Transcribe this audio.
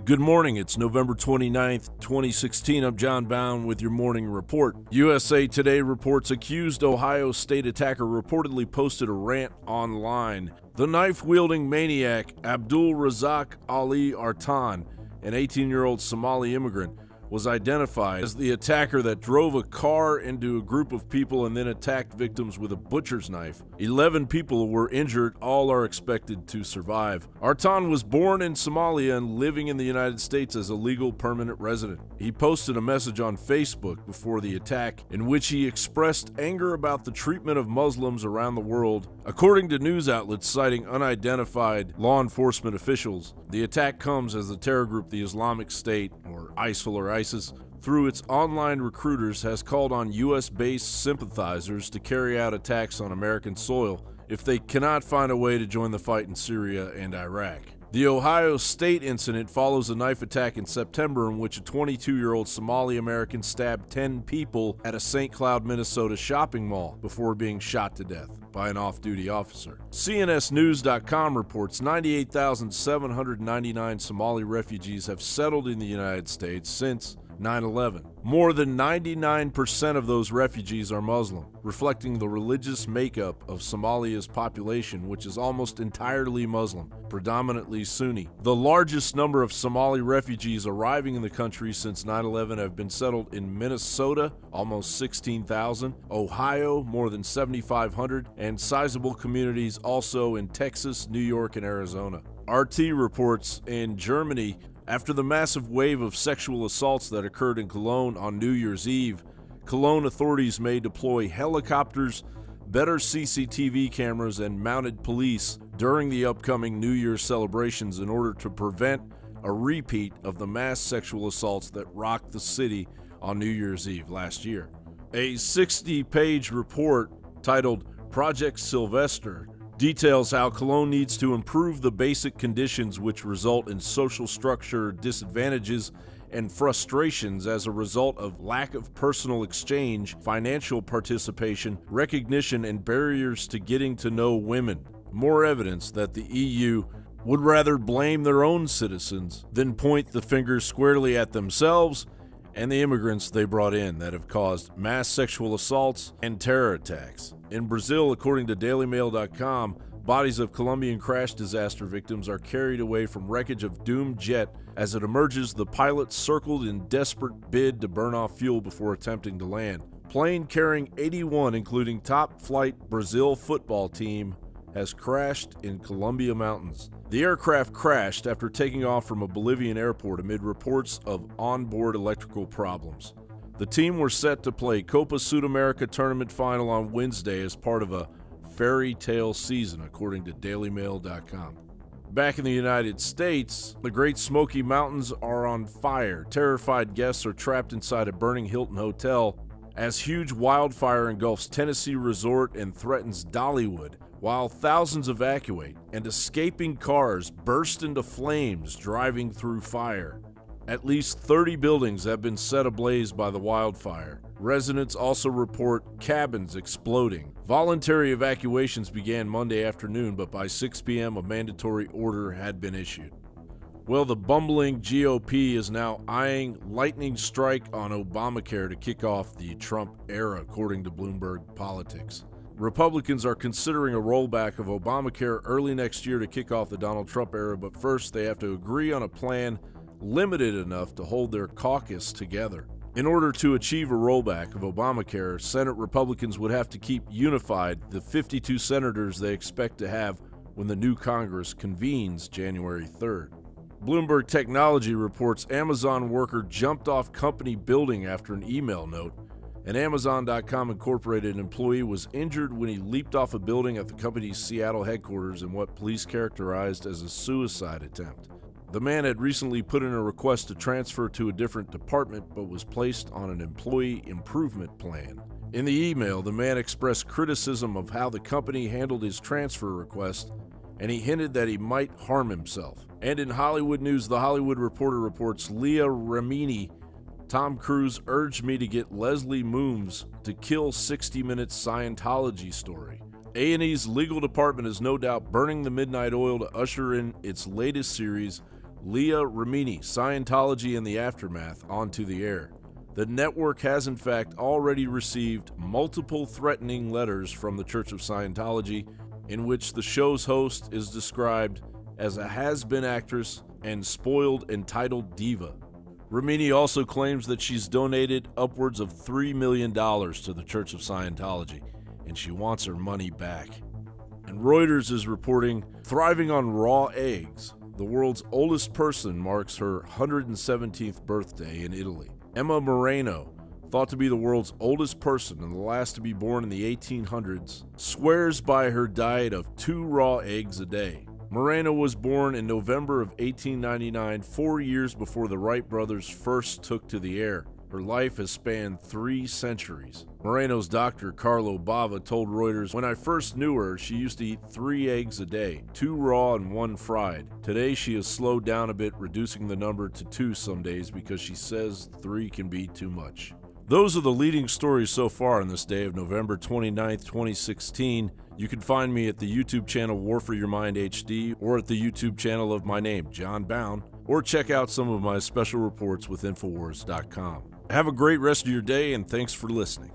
Good morning. It's November 29th, 2016. I'm John Bound with your morning report. USA Today reports accused Ohio State attacker reportedly posted a rant online. The knife-wielding maniac Abdul Razak Ali Artan, an 18-year-old Somali immigrant, was identified as the attacker that drove a car into a group of people and then attacked victims with a butcher's knife. 11 people were injured. All are expected to survive. Artan was born in Somalia and living in the United States as a legal permanent resident. He posted a message on Facebook before the attack in which he expressed anger about the treatment of Muslims around the world. According to news outlets citing unidentified law enforcement officials, the attack comes as the terror group the Islamic State, or ISIL or ISIS, through its online recruiters, has called on U.S.-based sympathizers to carry out attacks on American soil if they cannot find a way to join the fight in Syria and Iraq. The Ohio State incident follows a knife attack in September in which a 22-year-old Somali American stabbed 10 people at a St. Cloud, Minnesota shopping mall before being shot to death by an off-duty officer. CNSNews.com reports 98,799 Somali refugees have settled in the United States since 9/11. More than 99% of those refugees are Muslim, reflecting the religious makeup of Somalia's population, which is almost entirely Muslim, predominantly Sunni. The largest number of Somali refugees arriving in the country since 9/11 have been settled in Minnesota, almost 16,000, Ohio, more than 7,500, and sizable communities also in Texas, New York, and Arizona. RT reports in Germany, after the massive wave of sexual assaults that occurred in Cologne on New Year's Eve, Cologne authorities may deploy helicopters, better CCTV cameras, and mounted police during the upcoming New Year's celebrations in order to prevent a repeat of the mass sexual assaults that rocked the city on New Year's Eve last year. A 60-page report titled Project Sylvester details how Cologne needs to improve the basic conditions which result in social structure disadvantages and frustrations as a result of lack of personal exchange, financial participation, recognition, and barriers to getting to know women. More evidence that the EU would rather blame their own citizens than point the finger squarely at themselves and the immigrants they brought in that have caused mass sexual assaults and terror attacks. In Brazil, according to DailyMail.com, bodies of Colombian crash disaster victims are carried away from wreckage of doomed jet. As it emerges, the pilots circled in desperate bid to burn off fuel before attempting to land. Plane carrying 81, including top flight Brazil football team, has crashed in Columbia Mountains. The aircraft crashed after taking off from a Bolivian airport amid reports of onboard electrical problems. The team were set to play Copa Sudamerica tournament final on Wednesday as part of a fairy tale season, according to DailyMail.com. Back in the United States, the Great Smoky Mountains are on fire. Terrified guests are trapped inside a burning Hilton hotel as huge wildfire engulfs Tennessee resort and threatens Dollywood, while thousands evacuate and escaping cars burst into flames driving through fire. At least 30 buildings have been set ablaze by the wildfire. Residents also report cabins exploding. Voluntary evacuations began Monday afternoon, but by 6 p.m. a mandatory order had been issued. Well, the bumbling GOP is now eyeing lightning strike on Obamacare to kick off the Trump era, according to Bloomberg Politics. Republicans are considering a rollback of Obamacare early next year to kick off the Donald Trump era, but first they have to agree on a plan limited enough to hold their caucus together. In order to achieve a rollback of Obamacare, Senate Republicans would have to keep unified the 52 senators they expect to have when the new Congress convenes January 3rd. Bloomberg Technology reports Amazon worker jumped off company building after an email note. An Amazon.com Incorporated employee was injured when he leaped off a building at the company's Seattle headquarters in what police characterized as a suicide attempt. The man had recently put in a request to transfer to a different department but was placed on an employee improvement plan. In the email, the man expressed criticism of how the company handled his transfer request, and he hinted that he might harm himself. And in Hollywood news, The Hollywood Reporter reports Leah Remini, Tom Cruise urged me to get Leslie Mooms to kill 60 Minutes Scientology story. A&E's legal department is no doubt burning the midnight oil to usher in its latest series, Leah Remini, Scientology and the Aftermath, onto the air. The network has in fact already received multiple threatening letters from the Church of Scientology, in which the show's host is described as a has-been actress and spoiled entitled diva. Remini also claims that she's donated upwards of $3 million to the Church of Scientology, and she wants her money back. And Reuters is reporting, thriving on raw eggs, the world's oldest person marks her 117th birthday in Italy. Emma Moreno, thought to be the world's oldest person and the last to be born in the 1800s, swears by her diet of 2 raw eggs a day. Moreno was born in November of 1899, 4 years before the Wright brothers first took to the air. Her life has spanned 3 centuries. Moreno's doctor, Carlo Bava, told Reuters, "When I first knew her, she used to eat 3 eggs a day, 2 raw and 1 fried. Today she has slowed down a bit, reducing the number to 2 some days because she says 3 can be too much." Those are the leading stories so far on this day of November 29th, 2016. You can find me at the YouTube channel War for Your Mind HD or at the YouTube channel of my name, John Bound, or check out some of my special reports with Infowars.com. Have a great rest of your day, and thanks for listening.